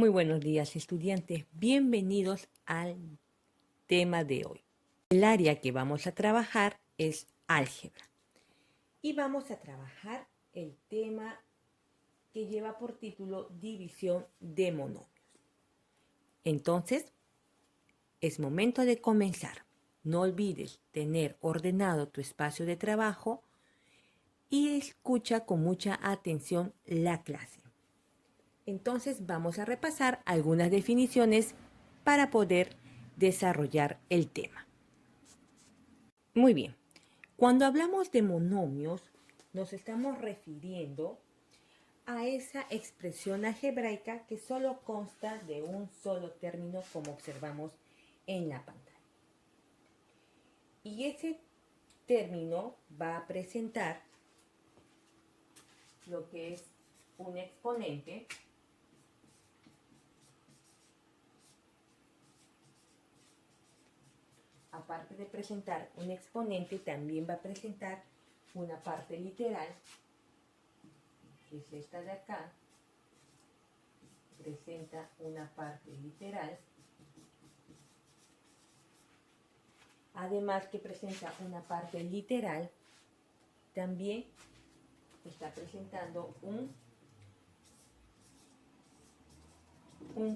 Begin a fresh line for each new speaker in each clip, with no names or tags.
Muy buenos días, estudiantes. Bienvenidos al tema de hoy. El área que vamos a trabajar es álgebra. Y vamos a trabajar el tema que lleva por título división de monomios. Entonces, es momento de comenzar. No olvides tener ordenado tu espacio de trabajo y escucha con mucha atención la clase. Entonces vamos a repasar algunas definiciones para poder desarrollar el tema. Muy bien, cuando hablamos de monomios, nos estamos refiriendo a esa expresión algebraica que solo consta de un solo término, como observamos en la pantalla. Y ese término va a presentar lo que es un exponente aparte de presentar un exponente, también va a presentar una parte literal, que es esta de acá, presenta una parte literal, además que presenta una parte literal, también está presentando un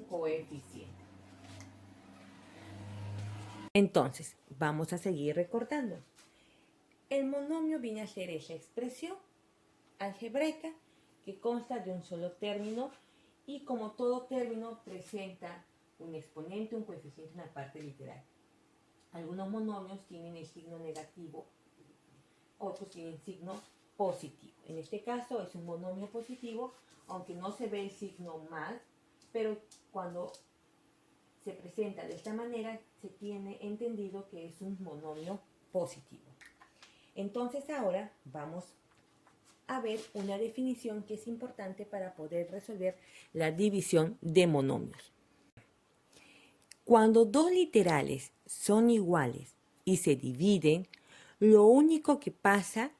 coeficiente. Entonces, vamos a seguir recortando. El monomio viene a ser esa expresión algebraica que consta de un solo término y como todo término presenta un exponente, un coeficiente, una parte literal. Algunos monomios tienen el signo negativo, otros tienen signo positivo. En este caso es un monomio positivo, aunque no se ve el signo más, pero cuando se presenta de esta manera se tiene entendido que es un monomio positivo. Entonces ahora vamos a ver una definición que es importante para poder resolver la división de monomios. Cuando dos literales son iguales y se dividen, lo único que pasa es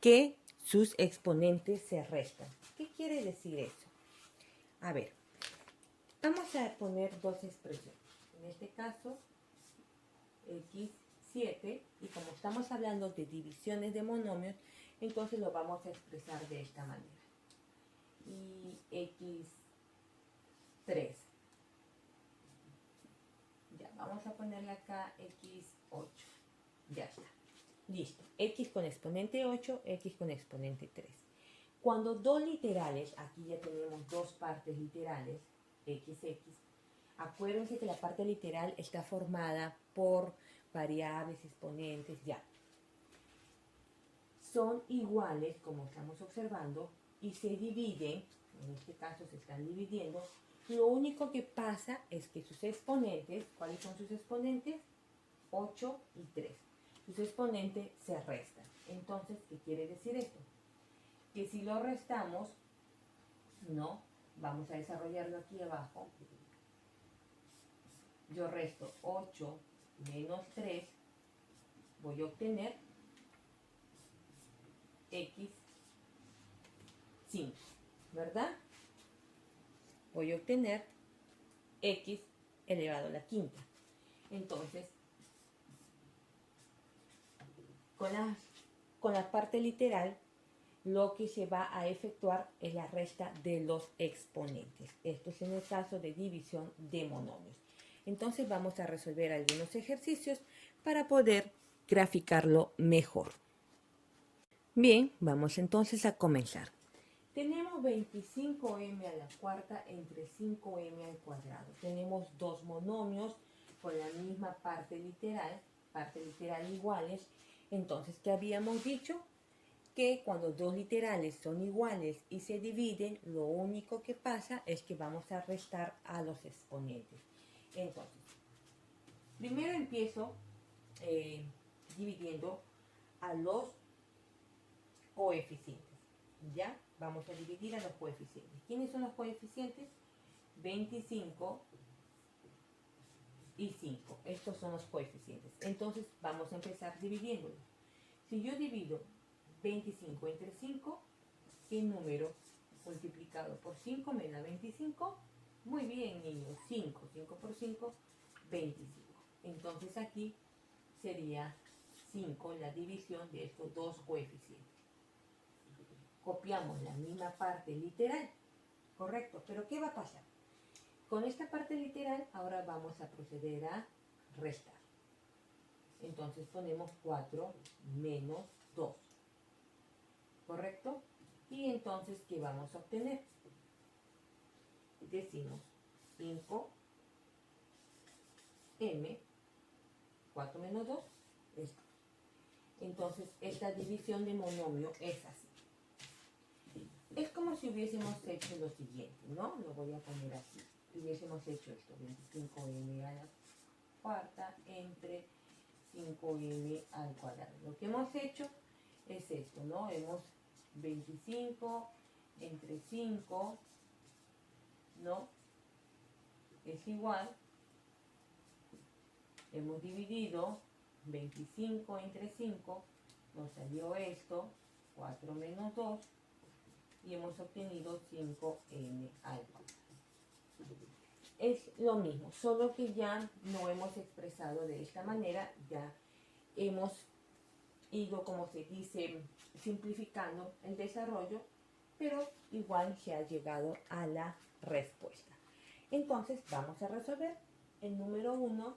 que sus exponentes se restan. ¿Qué quiere decir eso? A ver, vamos a poner dos expresiones. En este caso, x7, y como estamos hablando de divisiones de monomios, entonces lo vamos a expresar de esta manera. Y x3. Ya, vamos a ponerle acá x8. Ya está. Listo. X con exponente 8, X con exponente 3. Cuando dos literales, aquí ya tenemos dos partes literales, XX, acuérdense que la parte literal está formada por variables, exponentes, ya. Son iguales, como estamos observando, y se dividen, en este caso se están dividiendo, lo único que pasa es que sus exponentes, ¿cuáles son sus exponentes? 8 y 3. Sus exponentes se restan. Entonces, ¿qué quiere decir esto? Que si lo restamos, no, vamos a desarrollarlo aquí abajo. Yo resto 8 menos 3, voy a obtener x5, ¿verdad? Voy a obtener x elevado a la quinta. Entonces, con la parte literal, lo que se va a efectuar es la resta de los exponentes. Esto es en el caso de división de monomios. Entonces vamos a resolver algunos ejercicios para poder graficarlo mejor. Bien, vamos entonces a comenzar. Tenemos 25m a la cuarta entre 5m al cuadrado. Tenemos dos monomios con la misma parte literal iguales. Entonces, ¿qué habíamos dicho? Que cuando dos literales son iguales y se dividen, lo único que pasa es que vamos a restar a los exponentes. Entonces, primero empiezo dividiendo a los coeficientes. ¿Ya? Vamos a dividir a los coeficientes. ¿Quiénes son los coeficientes? 25 y 5. Estos son los coeficientes. Entonces, vamos a empezar dividiéndolos. Si yo divido 25 entre 5, ¿qué número multiplicado por 5 me da 25? Muy bien, niños. 5. 5 por 5, 25. Entonces aquí sería 5 la división de estos dos coeficientes. Copiamos la misma parte literal. Correcto. Pero ¿qué va a pasar? Con esta parte literal ahora vamos a proceder a restar. Entonces ponemos 4 menos 2. ¿Correcto? Y entonces, ¿qué vamos a obtener? Decimos 5m, 4 menos 2 es 2. Entonces, esta división de monomio es así. Es como si hubiésemos hecho lo siguiente, ¿no? Lo voy a poner así. Hubiésemos hecho esto, 25m a la cuarta entre 5m al cuadrado. Lo que hemos hecho es esto, ¿no? Hemos 25 entre 5, ¿no? Es igual. Hemos dividido 25 entre 5, nos salió esto, 4 menos 2, y hemos obtenido 5m al cuadrado. Es lo mismo, solo que ya no hemos expresado de esta manera, ya hemos ido, como se dice, simplificando el desarrollo, pero igual se ha llegado a la respuesta. Entonces vamos a resolver el número 1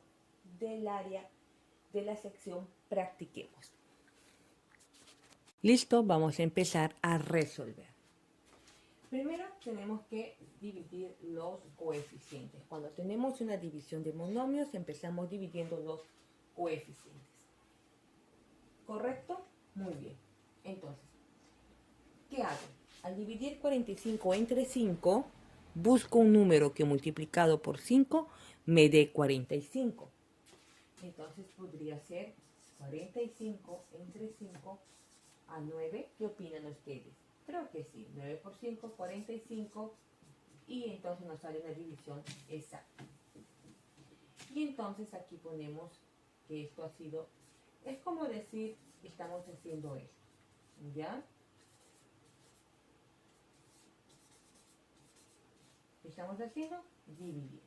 del área de la sección Practiquemos. Listo, vamos a empezar a resolver. Primero tenemos que dividir los coeficientes. Cuando tenemos una división de monomios, empezamos dividiendo los coeficientes. ¿Correcto? Muy bien. Entonces, ¿qué hago? Al dividir 45 entre 5, busco un número que multiplicado por 5 me dé 45. Entonces podría ser 45 entre 5 a 9. ¿Qué opinan ustedes? Creo que sí. 9 por 5, 45. Y entonces nos sale una división exacta. Y entonces aquí ponemos que esto ha sido... Es como decir que estamos haciendo esto. ¿Ya? ¿Qué estamos haciendo? Dividir.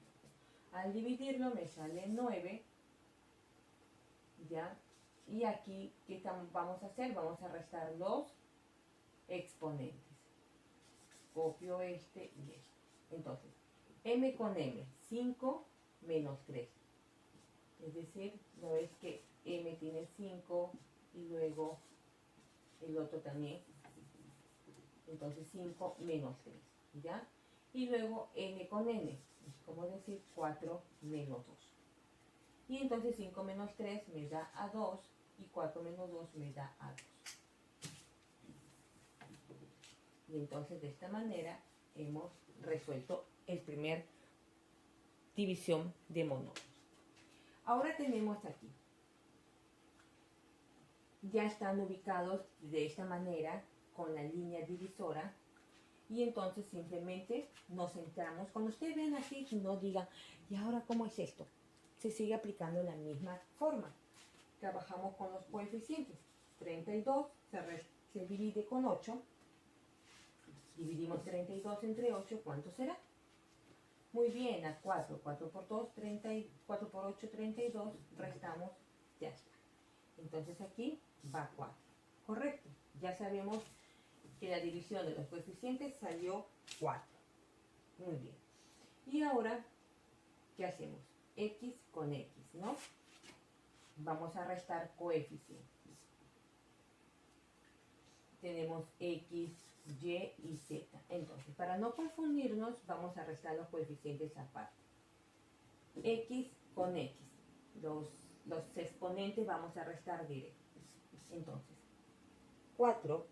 Al dividirlo me sale 9. ¿Ya? Y aquí, ¿qué vamos a hacer? Vamos a restar los exponentes. Copio este y este. Entonces, m con m, 5 menos 3. Es decir, no es que m tiene 5 y luego el otro también. Entonces 5 menos 3. ¿Ya? Y luego n con n. Es como decir 4 menos 2. Y entonces 5 menos 3 me da a 2 y 4 menos 2 me da a 2. Y entonces de esta manera hemos resuelto el primer división de monomios. Ahora tenemos aquí. Ya están ubicados de esta manera con la línea divisora. Y entonces simplemente nos centramos. Cuando ustedes ven así, no digan, ¿y ahora cómo es esto? Se sigue aplicando la misma forma. Trabajamos con los coeficientes. 32 se divide con 8. Dividimos 32 entre 8, ¿cuánto será? Muy bien, a 4. 4 por 2, 4 por 8, 32. Restamos, ya está. Entonces aquí va 4. Correcto. Ya sabemos que la división de los coeficientes salió 4. Muy bien. Y ahora, ¿qué hacemos? X con X, ¿no? Vamos a restar coeficientes. Tenemos X, Y y Z. Entonces, para no confundirnos, vamos a restar los coeficientes aparte. X con X. Los exponentes vamos a restar directo. Entonces, 4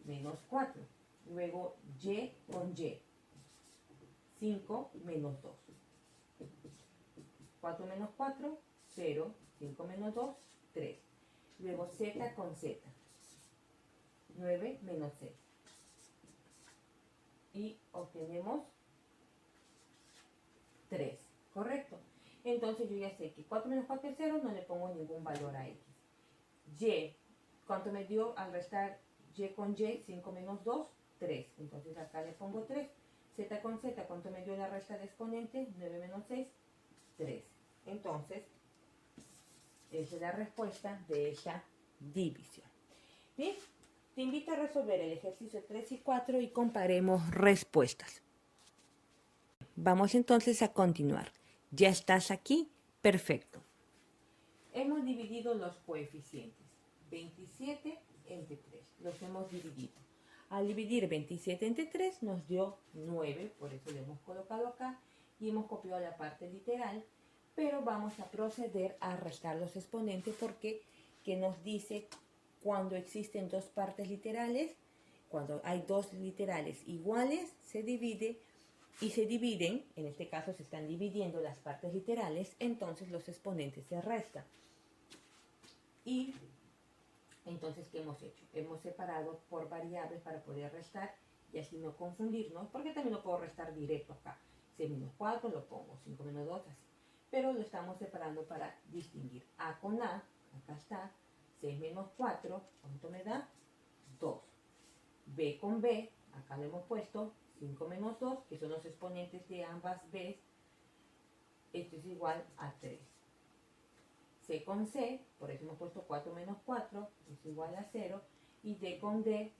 menos 4. Luego, Y con Y. 5 menos 2. 4 menos 4, 0. 5 menos 2, 3. Luego, Z con Z. 9 menos 6. Y obtenemos 3. ¿Correcto? Entonces yo ya sé que 4 menos 4 es 0, no le pongo ningún valor a X. Y, ¿cuánto me dio al restar Y con Y? 5 menos 2, 3. Entonces acá le pongo 3. Z con Z, ¿cuánto me dio la resta de exponentes? 9 menos 6, 13. Entonces, esa es la respuesta de esa división. Bien, te invito a resolver el ejercicio 3 y 4 y comparemos respuestas. Vamos entonces a continuar. ¿Ya estás aquí? Perfecto. Hemos dividido los coeficientes. 27 entre 3. Los hemos dividido. Al dividir 27 entre 3 nos dio 9, por eso lo hemos colocado acá y hemos copiado la parte literal, pero vamos a proceder a restar los exponentes porque que nos dice cuando existen dos partes literales, cuando hay dos literales iguales, se divide y se dividen, en este caso se están dividiendo las partes literales, entonces los exponentes se restan. Y entonces, ¿qué hemos hecho? Hemos separado por variables para poder restar y así no confundirnos, porque también lo puedo restar directo acá. 6 menos 4 lo pongo, 5 menos 2 así. Pero lo estamos separando para distinguir A con A, acá está, 6 menos 4, ¿cuánto me da? 2. B con B, acá lo hemos puesto, 5 menos 2, que son los exponentes de ambas B's, esto es igual a 3. C con C, por eso hemos puesto 4 menos 4, es igual a 0. Y D con D,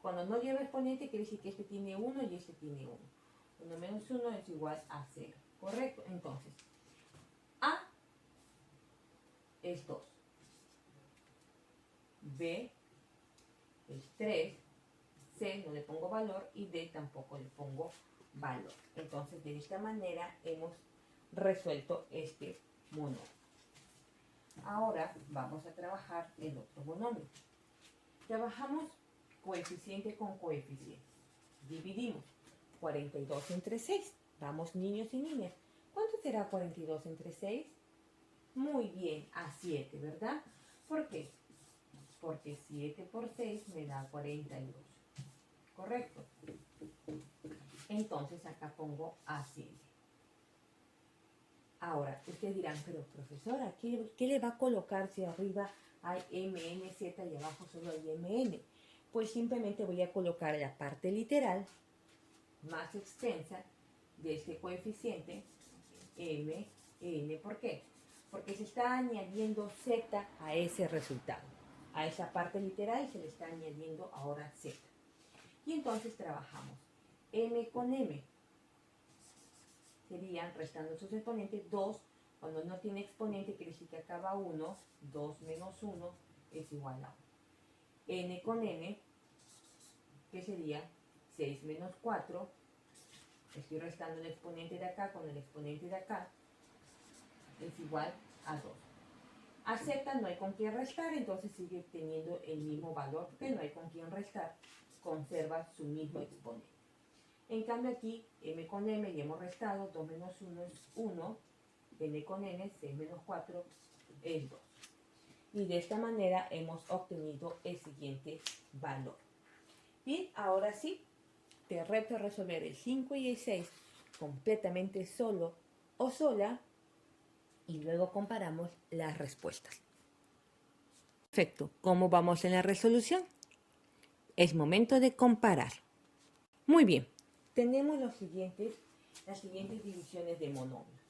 cuando no lleva exponente, quiere decir que este tiene 1 y este tiene 1. 1 menos 1 es igual a 0. ¿Correcto? Entonces, A es 2. B es 3. C no le pongo valor y D tampoco le pongo valor. Entonces, de esta manera hemos resuelto este monomio. Ahora vamos a trabajar el otro monomio. Trabajamos coeficiente con coeficiente. Dividimos 42 entre 6. Vamos, niños y niñas. ¿Cuánto será 42 entre 6? Muy bien, a 7, ¿verdad? ¿Por qué? Porque 7 por 6 me da 42. ¿Correcto? Entonces acá pongo a 7. Ahora, ustedes dirán, pero profesora, ¿qué le va a colocar si arriba hay MN, Z y abajo solo hay MN? Pues simplemente voy a colocar la parte literal más extensa de este coeficiente, MN. ¿Por qué? Porque se está añadiendo Z a ese resultado. A esa parte literal se le está añadiendo ahora Z. Y entonces trabajamos M con M. Serían, restando sus exponentes, 2, cuando no tiene exponente, quiere decir que acaba 1, 2 menos 1 es igual a 1. N con N, que sería 6 menos 4, estoy restando el exponente de acá con el exponente de acá, es igual a 2. A Z no hay con quién restar, entonces sigue teniendo el mismo valor, porque no hay con quién restar, conserva su mismo exponente. En cambio aquí, M con M ya hemos restado, 2 menos 1 es 1, N con N, 6 menos 4 es 2. Y de esta manera hemos obtenido el siguiente valor. Bien, ahora sí, te reto a resolver el 5 y el 6 completamente solo o sola y luego comparamos las respuestas. Perfecto, ¿cómo vamos en la resolución? Es momento de comparar. Muy bien. Tenemos las siguientes divisiones de monomios.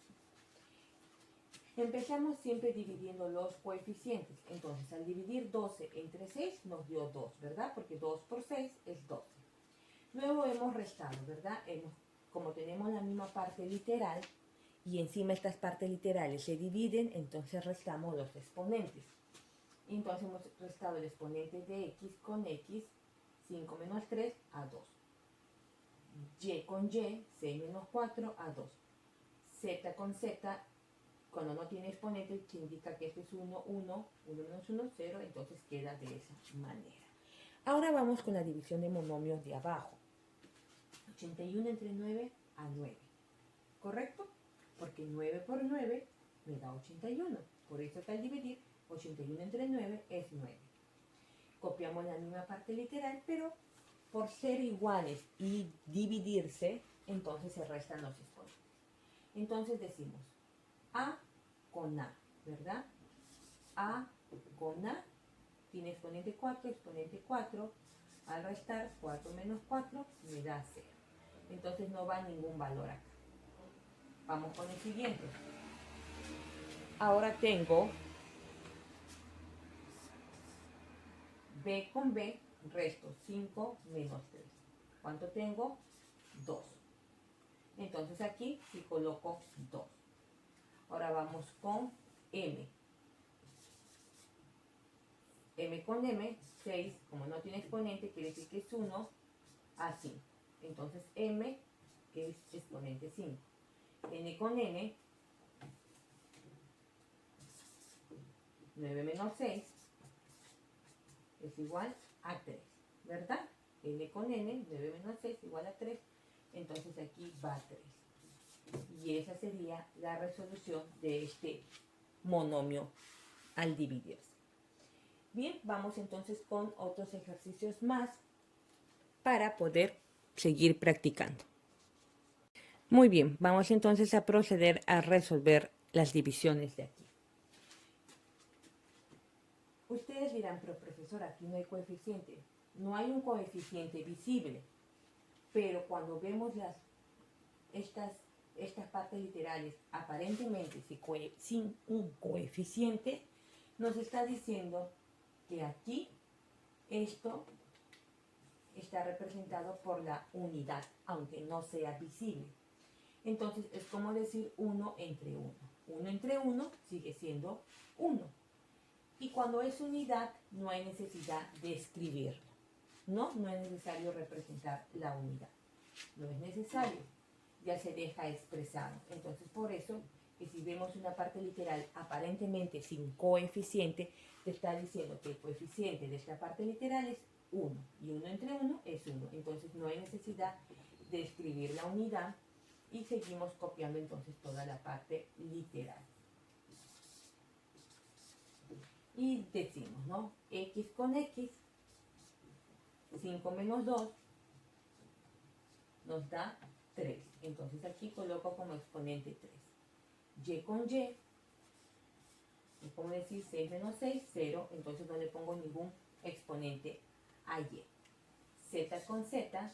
Empezamos siempre dividiendo los coeficientes. Entonces, al dividir 12 entre 6 nos dio 2, ¿verdad? Porque 2 por 6 es 12. Luego hemos restado, ¿verdad? Como tenemos la misma parte literal y encima estas partes literales se dividen, entonces restamos los exponentes. Entonces hemos restado el exponente de x con x, 5 menos 3 a 2. Y con Y, 6 menos 4 a 2. Z con Z, cuando no tiene exponente, se indica que este es 1, 1, 1 menos 1, 0, entonces queda de esa manera. Ahora vamos con la división de monomios de abajo. 81 entre 9 a 9. ¿Correcto? Porque 9 por 9 me da 81. Por eso que al dividir, 81 entre 9 es 9. Copiamos la misma parte literal, pero por ser iguales y dividirse, entonces se restan los exponentes. Entonces decimos A con A, ¿verdad? A con A tiene exponente 4, al restar 4 menos 4 me da 0. Entonces no va ningún valor acá. Vamos con el siguiente. Ahora tengo b con b, resto 5 menos 3. ¿Cuánto tengo? 2. Entonces aquí sí coloco 2. Ahora vamos con m. M con m, 6, como no tiene exponente, quiere decir que es 1 a 5. Entonces m es exponente 5. N con n, 9 menos 6 es igual a 3, ¿verdad? N con n, 9 menos 6 igual a 3, entonces aquí va 3. Y esa sería la resolución de este monomio al dividirse. Bien, vamos entonces con otros ejercicios más para poder seguir practicando. Muy bien, vamos entonces a proceder a resolver las divisiones de aquí. Ustedes dirán, pero profesor, aquí no hay coeficiente. No hay un coeficiente visible, pero cuando vemos estas partes literales aparentemente sin un coeficiente, nos está diciendo que aquí esto está representado por la unidad, aunque no sea visible. Entonces es como decir 1 entre 1. 1 entre 1 sigue siendo 1. Y cuando es unidad no hay necesidad de escribirlo. No es necesario representar la unidad. No es necesario. Ya se deja expresado. Entonces por eso que si vemos una parte literal aparentemente sin coeficiente, te está diciendo que el coeficiente de esta parte literal es 1. Y 1 entre 1 es 1. Entonces no hay necesidad de escribir la unidad y seguimos copiando entonces toda la parte literal. Y decimos, ¿no? X con X, 5 menos 2, nos da 3. Entonces aquí coloco como exponente 3. Y con Y, es como decir 6 menos 6, 0. Entonces no le pongo ningún exponente a Y. Z con Z,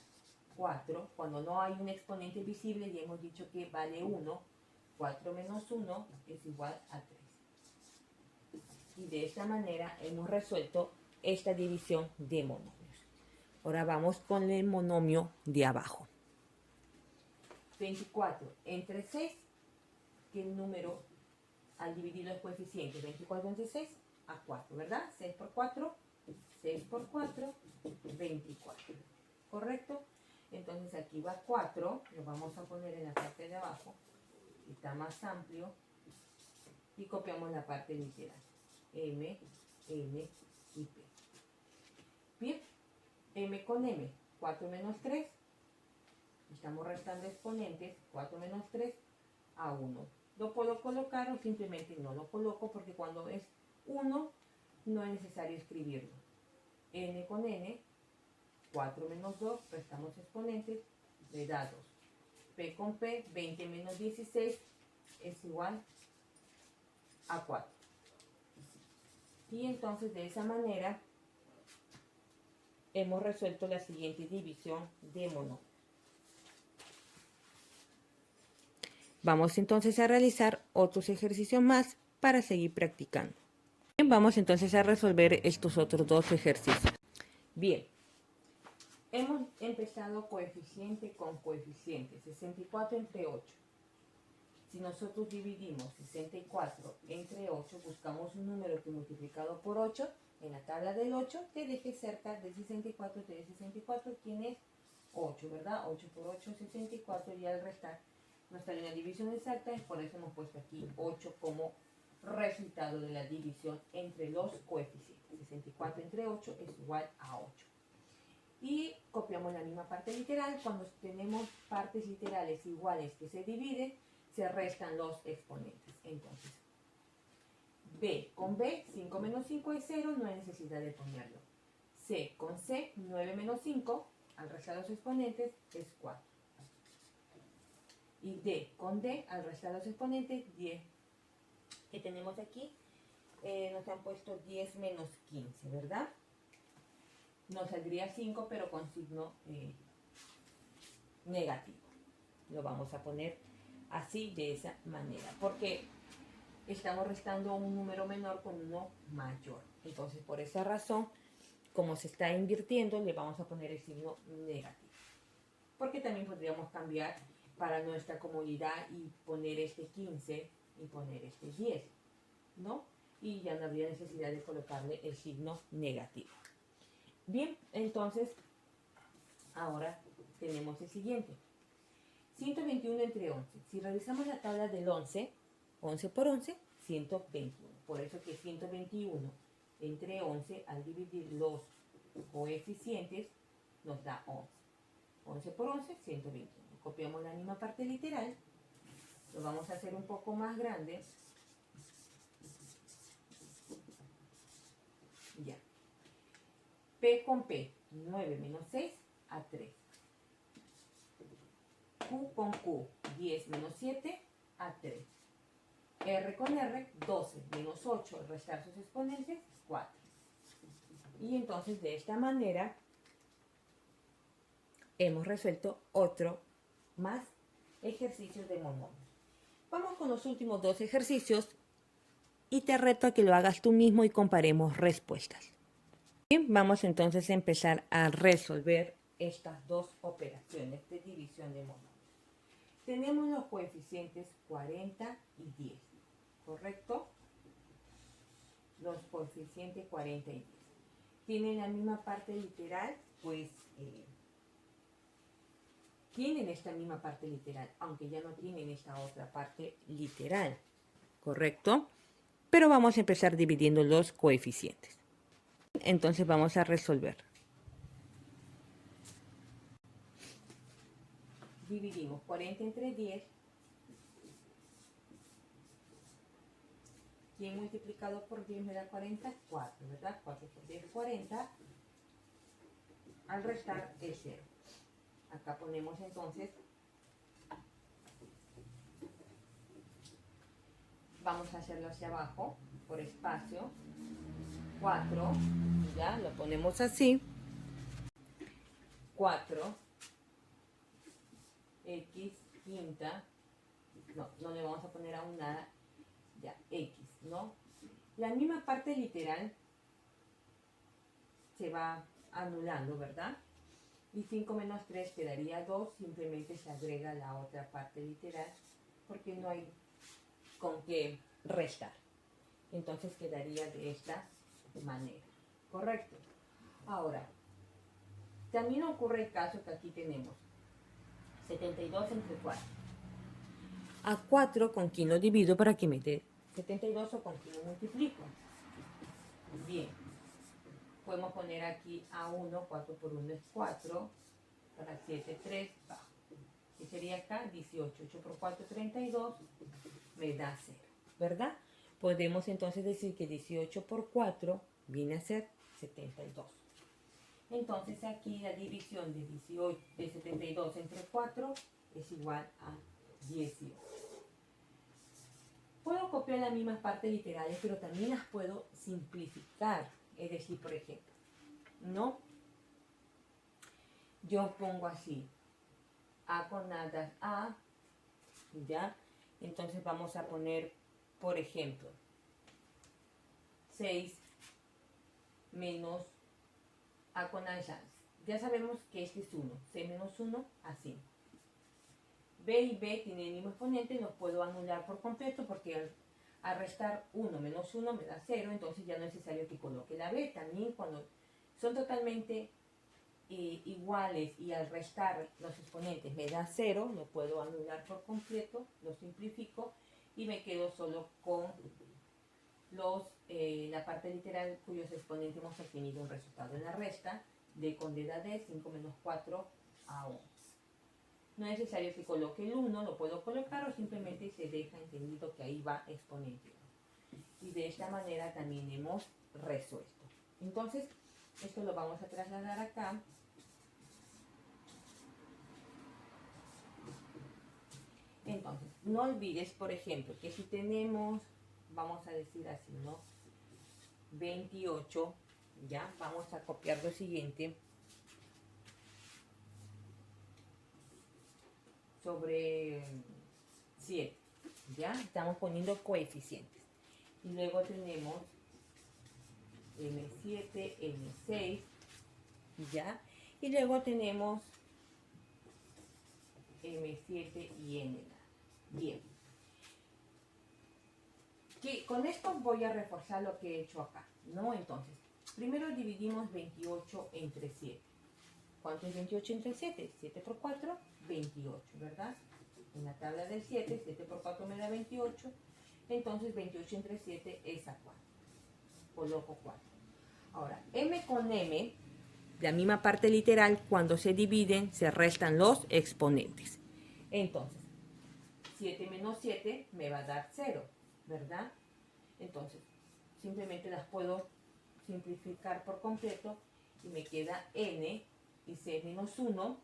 4. Cuando no hay un exponente visible, ya hemos dicho que vale 1. 4 menos 1 es igual a 3. Y de esta manera hemos resuelto esta división de monomios. Ahora vamos con el monomio de abajo. 24 entre 6, que el número al dividir los coeficientes, 24 entre 6 a 4, ¿verdad? 6 por 4, 6 por 4, 24. ¿Correcto? Entonces aquí va 4, lo vamos a poner en la parte de abajo, está más amplio, y copiamos la parte literal. M, N y P. Bien, M con M, 4 menos 3, estamos restando exponentes, 4 menos 3 a 1. ¿Lo puedo colocar o simplemente no lo coloco? Porque cuando es 1 no es necesario escribirlo. N con N, 4 menos 2, restamos exponentes, le da 2. P con P, 20 menos 16 es igual a 4. Y entonces de esa manera hemos resuelto la siguiente división de monomios. Vamos entonces a realizar otros ejercicios más para seguir practicando. Bien, vamos entonces a resolver estos otros dos ejercicios. Bien, hemos empezado coeficiente con coeficiente, 64 entre 8. Si nosotros dividimos 64 entre 8, buscamos un número que multiplicado por 8, en la tabla del 8, te deje cerca del 64, te dé 64, tiene 8, ¿verdad? 8 por 8 es 64, y al restar no está en la división exacta, y por eso hemos puesto aquí 8 como resultado de la división entre los coeficientes. 64 entre 8 es igual a 8. Y copiamos la misma parte literal. Cuando tenemos partes literales iguales que se dividen, se restan los exponentes. Entonces, B con B, 5 menos 5 es 0, no hay necesidad de ponerlo. C con C, 9 menos 5, al restar los exponentes es 4. Y D con D, al restar los exponentes, 10. ¿Qué tenemos aquí? Nos han puesto 10 menos 15, ¿verdad? Nos saldría 5, pero con signo negativo. Lo vamos a poner así, de esa manera, porque estamos restando un número menor con uno mayor. Entonces, por esa razón, como se está invirtiendo, le vamos a poner el signo negativo. Porque también podríamos cambiar para nuestra comodidad y poner este 15 y poner este 10, ¿no? Y ya no habría necesidad de colocarle el signo negativo. Bien, entonces, ahora tenemos el siguiente. 121 entre 11. Si realizamos la tabla del 11, 11 por 11, 121. Por eso que 121 entre 11, al dividir los coeficientes, nos da 11. 11 por 11, 121. Copiamos la misma parte literal. Lo vamos a hacer un poco más grande. Ya. P con P, 9 menos 6 a 3. Q con Q, 10 menos 7 a 3. R con R, 12 menos 8, al restar sus exponentes, 4. Y entonces de esta manera hemos resuelto otro más ejercicios de monomios. Vamos con los últimos dos ejercicios y te reto a que lo hagas tú mismo y comparemos respuestas. Bien, vamos entonces a empezar a resolver estas dos operaciones de división de monomios. Tenemos los coeficientes 40 y 10, ¿correcto? Los coeficientes 40 y 10. ¿Tienen la misma parte literal? Pues tienen esta misma parte literal, aunque ya no tienen esta otra parte literal, ¿correcto? Pero vamos a empezar dividiendo los coeficientes. Entonces vamos a resolver. Dividimos 40 entre 10. ¿Quién multiplicado por 10 me da 40? 4, ¿verdad? 4 por 10, 40. Al restar es 0. Acá ponemos entonces, vamos a hacerlo hacia abajo, por espacio, 4, ya, lo ponemos así, 4, x quinta, no le vamos a poner aún nada, ya, x, ¿no? La misma parte literal se va anulando, ¿verdad? Y 5 menos 3 quedaría 2, simplemente se agrega la otra parte literal, porque no hay con qué restar. Entonces quedaría de esta manera, ¿correcto? Ahora, también ocurre el caso que aquí tenemos 72 entre 4. A 4 con quién lo divido para que me dé 72 o con quién lo multiplico. Bien, podemos poner aquí a 1, 4 por 1 es 4, para 7, 3, bajo. ¿Qué sería acá? 18, 8 por 4, 32, me da 0, ¿verdad? Podemos entonces decir que 18 por 4 viene a ser 72. Entonces aquí la división de 72 entre 4 es igual a 18. Puedo copiar las mismas partes literales, pero también las puedo simplificar. Es decir, por ejemplo, ¿no? Yo pongo así, A con nada A, ¿ya? Entonces vamos a poner, por ejemplo, 6 menos A con A. Ya sabemos que este es 1, 6 menos 1 a 5. B y B tienen el mismo exponente, los puedo anular por completo porque al restar 1 menos 1 me da 0, entonces ya no es necesario que coloque la B. También cuando son totalmente iguales y al restar los exponentes me da 0, lo puedo anular por completo, lo simplifico y me quedo solo con la parte literal cuyos exponentes hemos obtenido un resultado en la resta. D con D da D, 5 menos 4 a 1. No es necesario que coloque el 1, lo puedo colocar o simplemente se deja entendido que ahí va exponente 1. Y de esta manera también hemos resuelto. Entonces, esto lo vamos a trasladar acá. Entonces, no olvides, por ejemplo, que si tenemos, vamos a decir así, ¿no? 28, ya, vamos a copiar lo siguiente. sobre 7. ¿Ya? Estamos poniendo coeficientes. Y luego tenemos M7, M6, ¿ya? Y luego tenemos M7 y N. Bien. Con esto voy a reforzar lo que he hecho acá, ¿no? Entonces, primero dividimos 28 entre 7. ¿Cuánto es 28 entre 7? 7 por 4, 28, ¿verdad? En la tabla del 7, 7 por 4 me da 28. Entonces 28 entre 7 es a 4. Coloco 4. Ahora, M con M, la misma parte literal, cuando se dividen, se restan los exponentes. Entonces, 7 menos 7 me va a dar 0, ¿verdad? Entonces, simplemente las puedo simplificar por completo y me queda N y C menos 1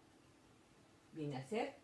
viene a ser